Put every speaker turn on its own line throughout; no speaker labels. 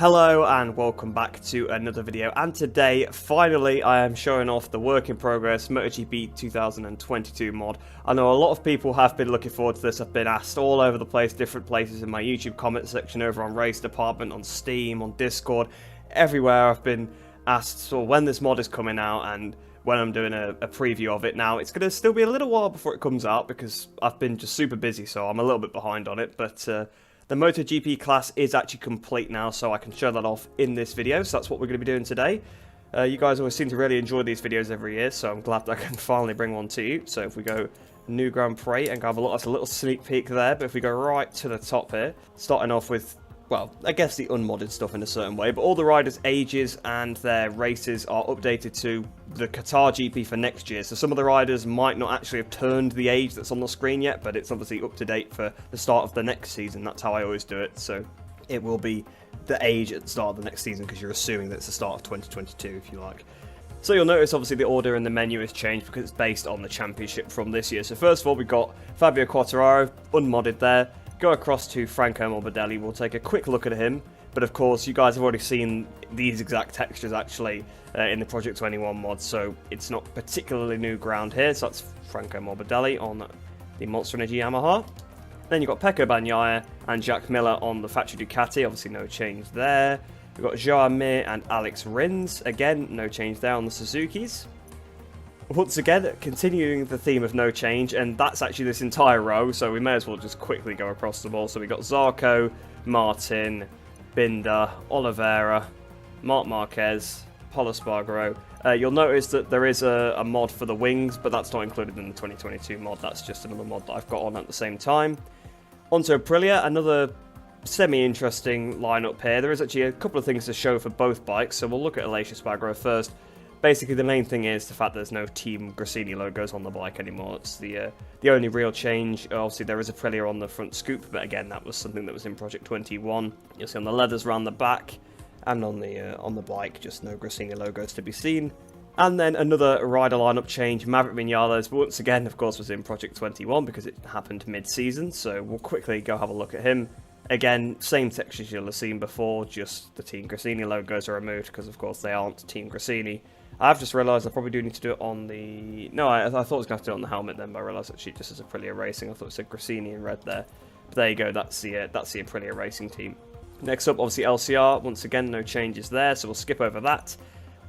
Hello and welcome back to another video, and today finally I am showing off the work in progress MotoGP 2022 mod. I know a lot of people have been looking forward to this. I've been asked all over the place, different places in my YouTube comment section, over on Race Department, on Steam, on Discord, everywhere I've been asked sort of when this mod is coming out and when I'm doing a preview of it. Now it's going to still be a little while before it comes out because I've been just super busy, so I'm a little bit behind on it, but the MotoGP class is actually complete now, so I can show that off in this video. So that's what we're going to be doing today. You guys always seem to really enjoy these videos every year, so I'm glad that I can finally bring one to you. So if we go New Grand Prix and have a look, that's a little sneak peek there. But if we go right to the top here, starting off with, well, I guess the unmodded stuff in a certain way, but all the riders' ages and their races are updated to the Qatar GP for next year. So some of the riders might not actually have turned the age that's on the screen yet, but it's obviously up to date for the start of the next season. That's how I always do it. So it will be the age at the start of the next season because you're assuming that it's the start of 2022, if you like. So you'll notice obviously the order in the menu has changed because it's based on the championship from this year. So first of all, we've got Fabio Quartararo, unmodded there. Go across to Franco Morbidelli, we'll take a quick look at him, but of course you guys have already seen these exact textures actually in the Project 21 mod, so it's not particularly new ground here. So that's Franco Morbidelli on the Monster Energy Yamaha. Then you've got Pecco Bagnaia and Jack Miller on the factory Ducati, obviously no change there. We've got Joao Mir and Alex Rins, again no change there on the Suzukis. Once again, continuing the theme of no change, and that's actually this entire row, so we may as well just quickly go across them all. So we've got Zarco, Martin, Binder, Oliveira, Marc Marquez, Pol Espargaro. You'll notice that there is a mod for the wings, but that's not included in the 2022 mod. That's just another mod that I've got on at the same time. Onto Aprilia, another semi-interesting lineup here. There is actually a couple of things to show for both bikes, so we'll look at Aleix Espargaro first. Basically, the main thing is the fact there's no Team Gresini logos on the bike anymore. It's the only real change. Obviously, there is Aprilia on the front scoop, but again, that was something that was in Project 21. You'll see on the leathers around the back and on the bike, just no Gresini logos to be seen. And then another rider lineup change, Maverick Vinales, but once again, of course, was in Project 21 because it happened mid-season. So we'll quickly go have a look at him. Again, same textures you'll have seen before, just the Team Gresini logos are removed because, of course, they aren't Team Gresini. I've just realised I probably do need to do it on the... No, I thought I was going to have to do it on the helmet then, but I realised actually just as Aprilia Racing. I thought it said Gresini in red there. But there you go, that's the Aprilia Racing team. Next up, obviously LCR. Once again, no changes there, so we'll skip over that.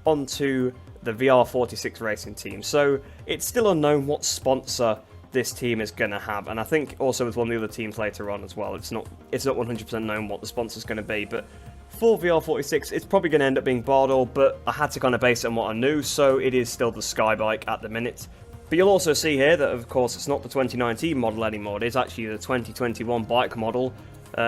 On to the VR46 Racing team. So it's still unknown what sponsor this team is going to have, and I think also with one of the other teams later on as well. It's not 100% known what the sponsor's going to be, but for VR46, it's probably going to end up being Bardol, but I had to kind of base it on what I knew, so it is still the Sky bike at the minute. But you'll also see here that, of course, it's not the 2019 model anymore. It is actually the 2021 bike model.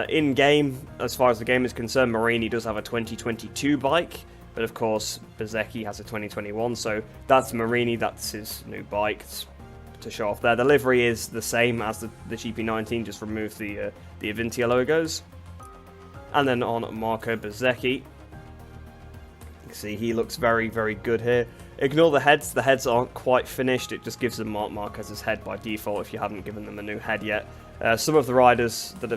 In-game, as far as the game is concerned, Marini does have a 2022 bike, but of course, Bezzecchi has a 2021, so that's Marini, that's his new bike to show off there. The livery is the same as the GP19, just remove the Avintia logos. And then on Marco Bezzecchi, you can see he looks very, very good here. Ignore the heads aren't quite finished, it just gives them Marc Marquez's head by default if you haven't given them a new head yet. Some of the riders that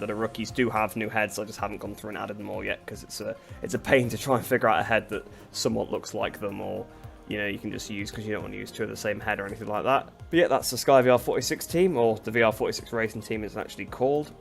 are rookies do have new heads, I just haven't gone through and added them all yet because it's a pain to try and figure out a head that somewhat looks like them, or you can just use because you don't want to use two of the same head or anything like that. But yeah, that's the Sky VR46 team, or the VR46 Racing team is actually called.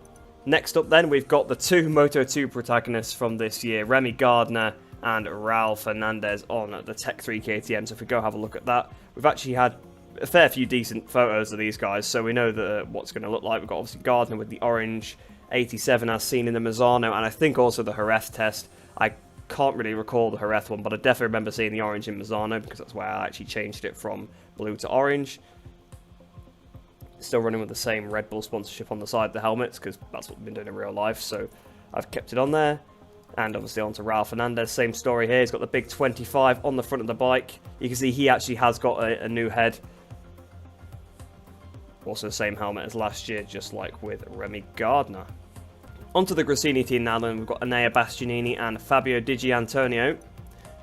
Next up then, we've got the two Moto2 protagonists from this year, Remy Gardner and Raul Fernandez on the Tech 3 KTM. So if we go have a look at that, we've actually had a fair few decent photos of these guys, so we know what's going to look like. We've got obviously Gardner with the orange 87 as seen in the Mazzano, and I think also the Jerez test. I can't really recall the Jerez one, but I definitely remember seeing the orange in Mazzano because that's where I actually changed it from blue to orange. Still running with the same Red Bull sponsorship on the side of the helmets because that's what we've been doing in real life, so I've kept it on there. And obviously on to Raul Fernandez, same story here. He's got the big 25 on the front of the bike. You can see he actually has got a new head. Also same helmet as last year, just like with Remy Gardner. Onto the Gresini team now then. We've got Enea Bastianini and Fabio Di Giannantonio.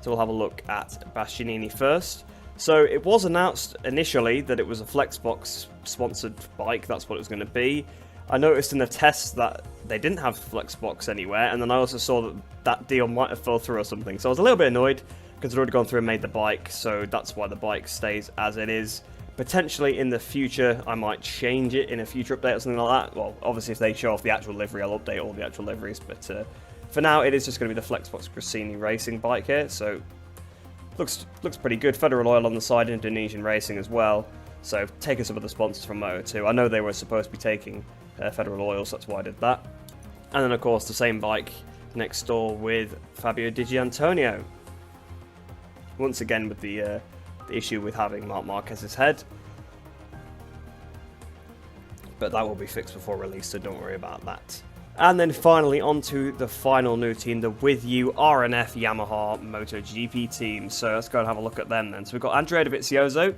So we'll have a look at Bastianini first. So it was announced initially that it was a Flexbox sponsored bike, that's what it was going to be. I noticed in the tests that they didn't have Flexbox anywhere, and then I also saw that that deal might have fell through or something. So I was a little bit annoyed because I'd already gone through and made the bike, so that's why the bike stays as it is. Potentially in the future, I might change it in a future update or something like that. Well, obviously if they show off the actual livery, I'll update all the actual liveries, but for now it is just going to be the Flexbox Gresini racing bike here, so looks pretty good. Federal Oil on the side, Indonesian Racing as well, so taking some of the sponsors from Moto2. I know they were supposed to be taking Federal Oil, so that's why I did that. And then of course the same bike next door with Fabio Di Gianantonio. Once again with the issue with having Marc Marquez's head, but that will be fixed before release, so don't worry about that. And then finally onto the final new team, the With You RNF Yamaha MotoGP team. So let's go and have a look at them then. So we've got Andrea Dovizioso.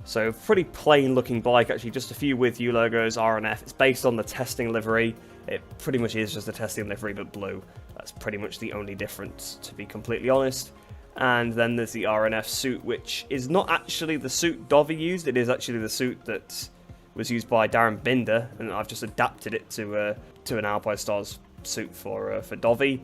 So pretty plain looking bike actually, just a few With You logos, RNF. It's based on the testing livery. It pretty much is just a testing livery but blue. That's pretty much the only difference, to be completely honest. And then there's the RNF suit, which is not actually the suit Dovi used. It is actually the suit that was used by Darren Binder, and I've just adapted it to an Alpinestars suit for Dovi.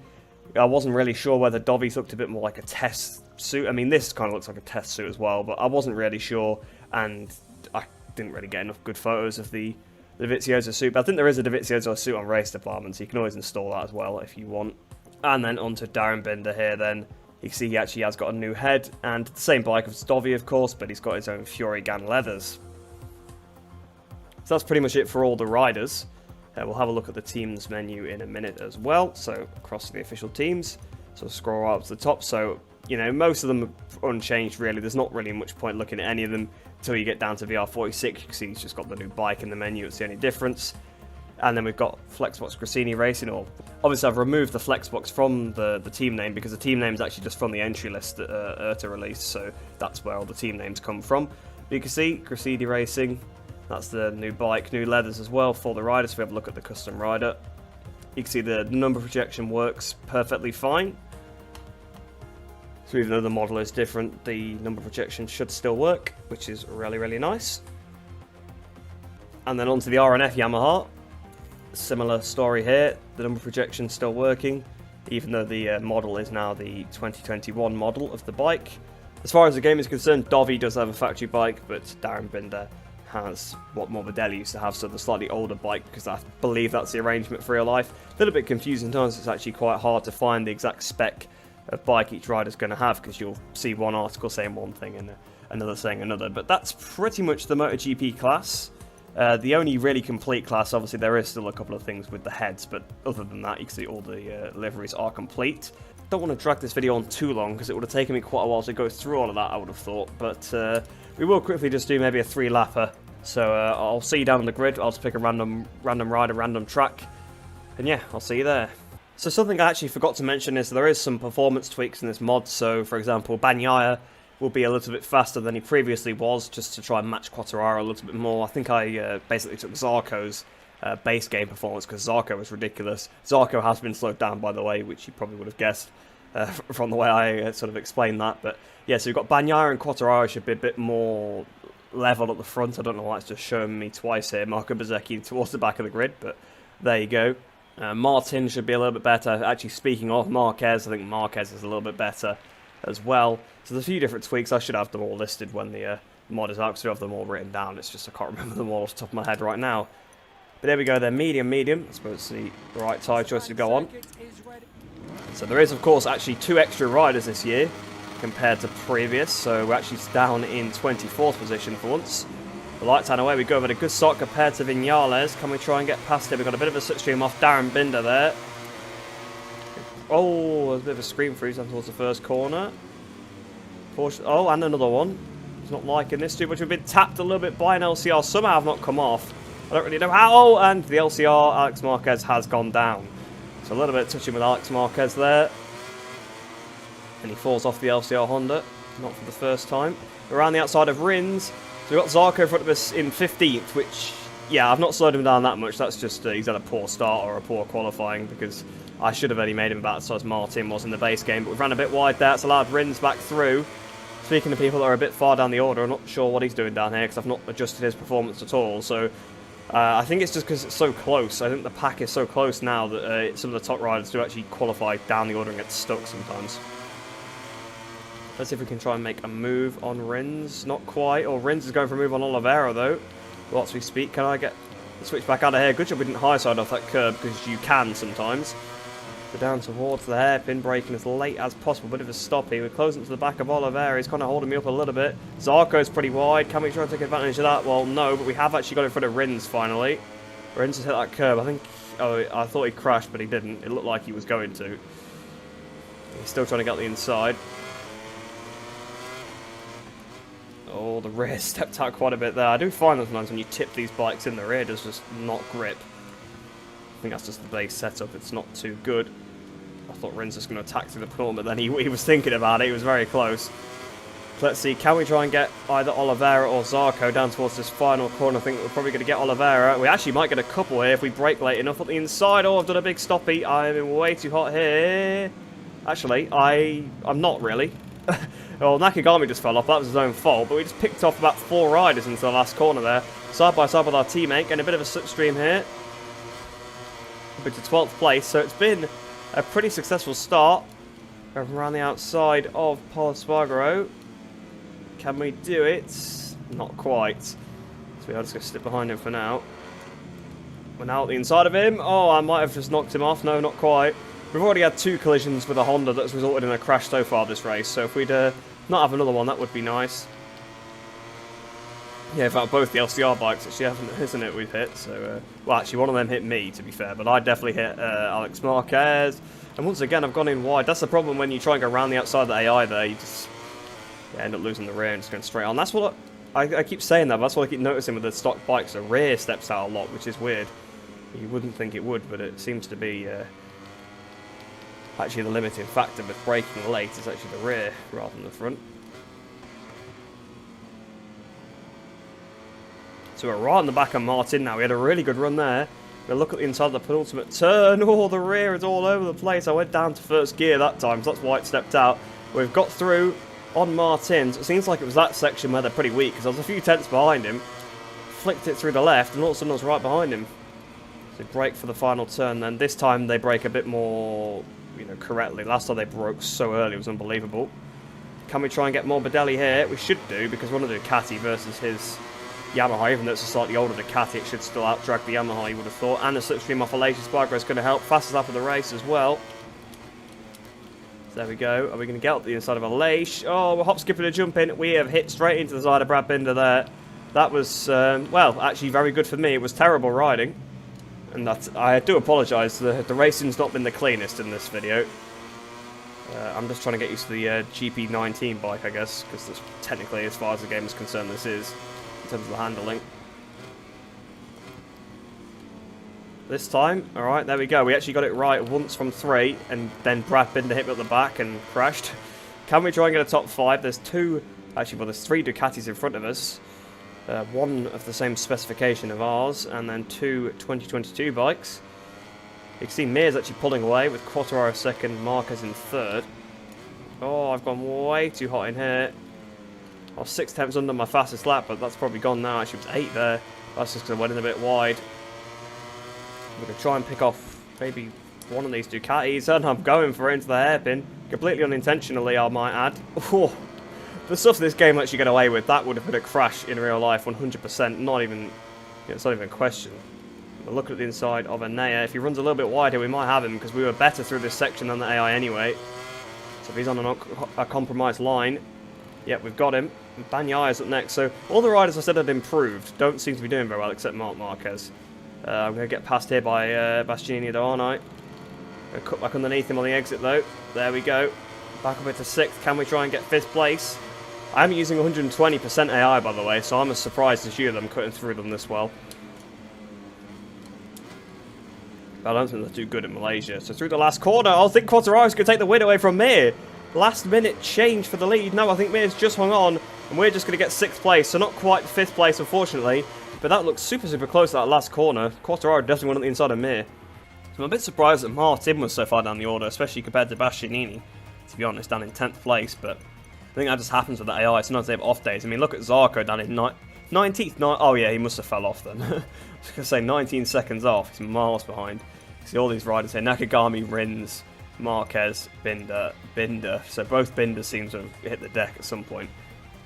I wasn't really sure whether Dovi's looked a bit more like a test suit. I mean, this kind of looks like a test suit as well, but I wasn't really sure, and I didn't really get enough good photos of the Dovizioso suit. But I think there is a Dovizioso suit on Race Department, so you can always install that as well if you want. And then onto Darren Binder here then. You can see he actually has got a new head, and the same bike as Dovi, of course, but he's got his own Fury Gan leathers. So that's pretty much it for all the riders. We'll have a look at the teams menu in a minute as well. So across to the official teams. So scroll right up to the top. So, you know, most of them are unchanged really. There's not really much point looking at any of them until you get down to VR46. You can see he's just got the new bike in the menu. It's the only difference. And then we've got Flexbox Gresini Racing. Or obviously I've removed the Flexbox from the team name because the team name is actually just from the entry list that Erta released. So that's where all the team names come from. But you can see Gresini Racing. That's the new bike, new leathers as well for the riders. If we have a look at the custom rider, you can see the number projection works perfectly fine. So even though the model is different, the number projection should still work, which is really, really nice. And then onto the RNF Yamaha. Similar story here. The number projection still working, even though the model is now the 2021 model of the bike. As far as the game is concerned, Dovi does have a factory bike, but Darren Binder has what Morbidelli used to have, so the slightly older bike, because I believe that's the arrangement for real life. A little bit confusing sometimes. It's actually quite hard to find the exact spec of bike each rider's going to have, because you'll see one article saying one thing and another saying another. But that's pretty much the MotoGP class. The only really complete class, obviously there is still a couple of things with the heads, but other than that you can see all the liveries are complete. Don't want to drag this video on too long because it would have taken me quite a while to go through all of that, I would have thought, but we will quickly just do maybe a 3-lapper. So I'll see you down on the grid. I'll just pick a random rider, random track, and yeah, I'll see you there. So something I actually forgot to mention is there is some performance tweaks in this mod. So for example, Bagnaia will be a little bit faster than he previously was, just to try and match Quartararo a little bit more. I think I basically took Zarco's base game performance because Zarco was ridiculous. Zarco has been slowed down, by the way, which you probably would have guessed from the way I sort of explained that. But yeah, so you've got Bagnaia and Quartararo should be a bit more level at the front. I don't know why it's just showing me twice here. Marco Bezzecchi towards the back of the grid, but there you go. Martin should be a little bit better. Actually, speaking of Marquez, I think Marquez is a little bit better as well. So there's a few different tweaks. I should have them all listed when the mod is out, because I have them all written down. It's just I can't remember them all off the top of my head right now. But there we go, they're medium. I suppose it's the right tyre choice to go on. So there is, of course, actually 2 extra riders this year compared to previous. So we're actually down in 24th position for once. The lights down away, we go with a good start compared to Viñales. Can we try and get past it? We've got a bit of a slipstream off Darren Binder there. Oh, there's a bit of a screen freeze down towards the first corner. Oh, and another one. He's not liking this too much. We've been tapped a little bit by an LCR. Somehow have not come off. I don't really know how. Oh, and the LCR, Alex Marquez, has gone down. So a little bit touching with Alex Marquez there. And he falls off the LCR Honda. Not for the first time. Around the outside of Rins. So we've got Zarco in front of us in 15th, which, yeah, I've not slowed him down that much. That's just he's had a poor start or a poor qualifying, because I should have only made him about as size Martin was in the base game. But we've ran a bit wide there. It's allowed Rins back through. Speaking of people that are a bit far down the order, I'm not sure what he's doing down here because I've not adjusted his performance at all. So I think it's just because it's so close. I think the pack is so close now that some of the top riders do actually qualify down the order and get stuck sometimes. Let's see if we can try and make a move on Rins. Not quite. Or Rins is going for a move on Oliveira, though. Whilst we speak, can I get the switch back out of here? Good job we didn't high side off that curb, because you can sometimes. So down towards the hairpin, braking as late as possible. Bit of a stop here. We're closing to the back of Oliveira. He's kind of holding me up a little bit. Zarco's pretty wide. Can we try and take advantage of that? Well, no, but we have actually got in front of Rins finally. Rins has hit that curb. I think... Oh, I thought he crashed, but he didn't. It looked like he was going to. He's still trying to get the inside. Oh, the rear stepped out quite a bit there. I do find that sometimes when you tip these bikes in, the rear does just not grip. I think that's just the base setup. It's not too good. I thought Rins was going to attack through the corner, but then he was thinking about it. He was very close. Let's see. Can we try and get either Oliveira or Zarco down towards this final corner? I think we're probably going to get Oliveira. We actually might get a couple here if we brake late enough at the inside. Oh, I've done a big stoppie. I'm way too hot here. Actually, I'm not really. Well, Nakagami just fell off. That was his own fault. But we just picked off about 4 riders into the last corner there. Side by side with our teammate. Getting a bit of a slipstream here. But to 12th place. So it's been a pretty successful start. Around the outside of Paul Espargaro. Can we do it? Not quite. So we're just going to slip behind him for now. We're now at the inside of him. Oh, I might have just knocked him off. No, not quite. We've already had 2 collisions with a Honda that's resulted in a crash so far this race. So if we'd not have another one, that would be nice. Yeah, in fact, both the LCR bikes, actually, isn't it, we've hit. So, well, actually, one of them hit me, to be fair. But I definitely hit Alex Marquez. And once again, I've gone in wide. That's the problem when you try and go around the outside of the AI there. You just end up losing the rear and just going straight on. That's what I keep saying that, but that's what I keep noticing with the stock bikes. The rear steps out a lot, which is weird. You wouldn't think it would, but it seems to be... actually, the limiting factor with braking late is actually the rear rather than the front. So we're right on the back of Martin now. We had a really good run there. We'll look at the inside of the penultimate turn. Oh, the rear is all over the place. I went down to first gear that time, so that's why it stepped out. We've got through on Martin's. It seems like it was that section where they're pretty weak, because I was a few tenths behind him. Flicked it through the left, and all of a sudden I was right behind him. So brake for the final turn then. This time they brake a bit more... correctly. Last time they broke so early, it was unbelievable. Can we try and get more Morbidelli here? We should do, because we're on a Ducati versus his Yamaha. Even though it's a slightly older Ducati, it should still out-drag the Yamaha, you would have thought. And the slipstream off Aleix Espargaro is going to help. Fastest lap of the race as well. So there we go. Are we going to get up the inside of Aleix? Oh, we're hop skipping and jumping. We have hit straight into the side of Brad Binder there. That was, well, actually very good for me. It was terrible riding. And I do apologise, the racing's not been the cleanest in this video. I'm just trying to get used to the GP19 bike, I guess, because that's technically, as far as the game is concerned, this is, in terms of the handling. This time, alright, there we go. We actually got it right once from 3, and then Brad Binder hit me at the back and crashed. Can we try and get a top 5? There's 3 Ducatis in front of us. One of the same specification of ours, and then 2 2022 bikes. You can see Mir's actually pulling away with Quartararo second, Marquez in third. Oh, I've gone way too hot in here. I was 6 tenths under my fastest lap, but that's probably gone now. Actually, it was 8 there. That's just because I went in a bit wide. I'm going to try and pick off maybe one of these Ducatis, and I'm going for it into the hairpin. Completely unintentionally, I might add. Oh. The stuff this game lets you get away with, that would have been a crash in real life, 100%. Not even, it's not even a question. But look at the inside of Enea. If he runs a little bit wider, we might have him, because we were better through this section than the AI anyway. So if he's on a compromised line, yep, we've got him. Bagnaya's up next. So all the riders I said had improved don't seem to be doing very well, except Marc Marquez. I'm going to get passed here by Bastianini, though, aren't I? Going to cut back underneath him on the exit, though. There we go. Back up into 6th. Can we try and get 5th place? I'm using 120% AI, by the way, so I'm as surprised as you that I'm cutting through them this well. But I don't think they're too good in Malaysia. So through the last corner, I think Quartararo's going to take the win away from Mir. Last minute change for the lead. No, I think Mir's just hung on, and we're just going to get 6th place. So not quite 5th place, unfortunately. But that looks super, super close at that last corner. Quartararo definitely went on the inside of Mir. So I'm a bit surprised that Martin was so far down the order, especially compared to Bastianini, to be honest, down in 10th place. But I think that just happens with the AI. Sometimes they have off days. I mean, look at Zarco down in 9th 19th, oh yeah, he must have fell off then. I was going to say 19 seconds off, he's miles behind. See all these riders here, Nakagami, Rins, Marquez, Binder. So both Binders seem to have hit the deck at some point.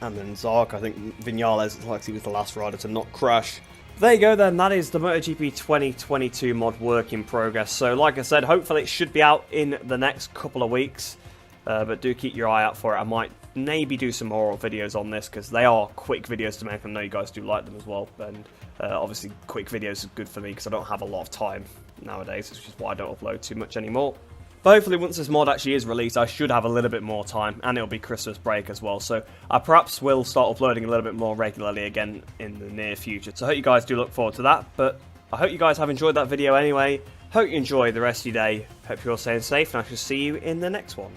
And then Zark, I think Vinales, like he was the last rider to not crash. There you go then, that is the MotoGP 2022 mod work in progress. So like I said, hopefully it should be out in the next couple of weeks. But do keep your eye out for it. I might maybe do some more videos on this because they are quick videos to make. I know you guys do like them as well. And obviously quick videos are good for me because I don't have a lot of time nowadays, which is why I don't upload too much anymore. But hopefully once this mod actually is released, I should have a little bit more time, and it'll be Christmas break as well. So I perhaps will start uploading a little bit more regularly again in the near future. So I hope you guys do look forward to that. But I hope you guys have enjoyed that video anyway. Hope you enjoy the rest of your day. Hope you're all staying safe, and I shall see you in the next one.